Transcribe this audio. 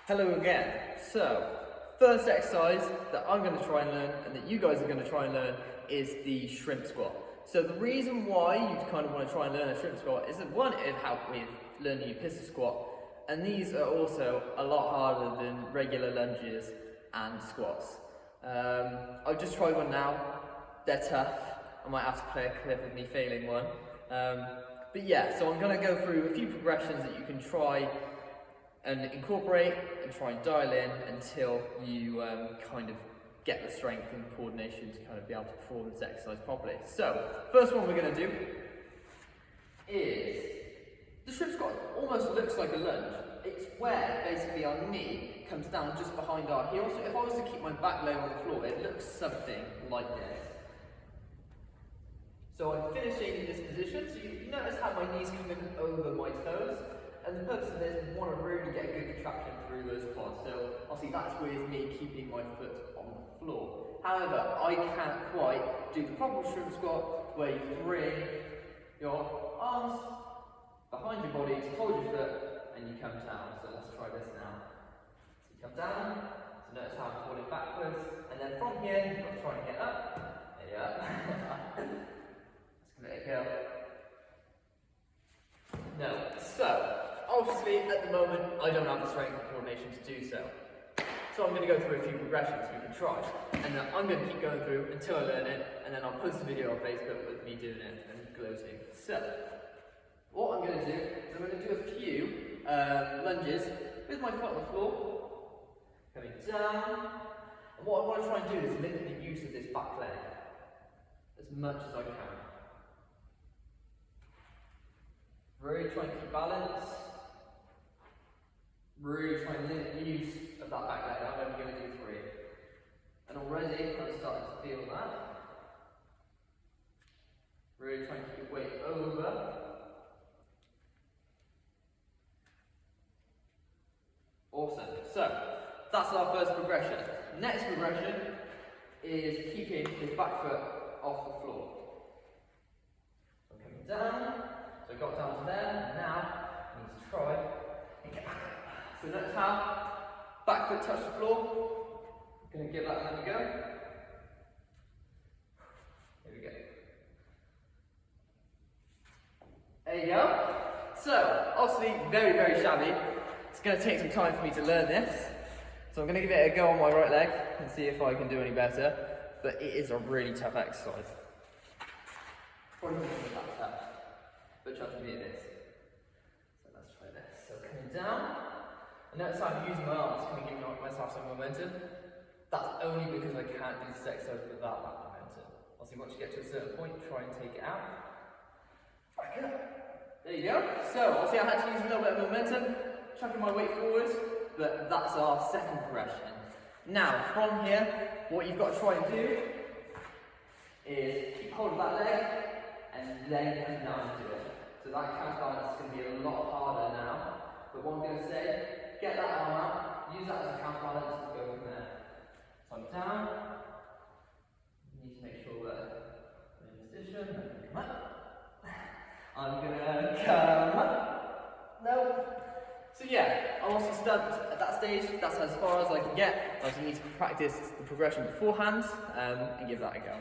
Hello again. So, first exercise that I'm going to try and learn and that you guys are going to try and learn is the shrimp squat. So the reason why you kind of want to try and learn a shrimp squat is that one, it'll help with learning your pistol squat, and these are also a lot harder than regular lunges and squats. I've just tried one now. They're tough. I might have to play a clip of me failing one. But yeah, so I'm going to go through a few progressions that you can try and incorporate and try and dial in until you kind of get the strength and coordination to kind of be able to perform this exercise properly. So, first one we're going to do is the shrimp squat. Almost looks like a lunge. It's where basically our knee comes down just behind our heel. So if I was to keep my back leg on the floor, it looks something like this. So I'm finishing in this position, so you notice how my knees come in over my toes, and the purpose of this is we want to really get a good contraction through those quads. So obviously that's with me keeping my foot on the floor. However, I can't quite do the proper shrimp squat where you bring your arms behind your body to hold your foot and you come down. So let's try this now. So you come down, so notice how I'm falling backwards, and then from here you've got to try and get up. There you are. Let's give it a go. No. So, obviously at the moment I don't have the strength and coordination to do so. So I'm going to go through a few progressions we can try. And I'm going to keep going through until I learn it, and then I'll post a video on Facebook with me doing it and gloating. So, what I'm going to do is I'm going to do a few lunges with my foot on the floor, coming down. And what I want to try and do is limit the use of this back leg as much as I can. Really try and keep balance. Really try and limit the use of that back leg. I'm only going to do 3. And already I'm starting to feel that. Really try and keep your weight over. Awesome. So, that's our first progression. Next progression is keeping his back foot off the floor. So coming down. So I got down to there, and now I need to try and get back up. So notice how back foot touch the floor. I'm going to give that another go. Here we go. There you go. So, obviously very, very shabby. It's going to take some time for me to learn this. So I'm going to give it a go on my right leg and see if I can do any better. But it is a really tough exercise. Probably not that tough. But trust me, it is. So let's try this. So coming down, and notice how I'm using my arms, kind of giving myself some momentum. That's only because I can't do this exercise without that momentum. Obviously, once you get to a certain point, try and take it out. Back up. There you go. So obviously, I had to use a little bit of momentum, chucking my weight forward, but that's our second progression. Now, from here, what you've got to try and do is keep hold of that leg and then come down and do it. So that counter balance is going to be a lot harder now. But what I'm going to say, get that arm out, use that as a counter balance and go from there. So I'm down. You need to make sure we're in position. Come up. I'm going to come up. No. So yeah, I'm also stumped at that stage. That's as far as I can get. I also need to practice the progression beforehand and give that a go.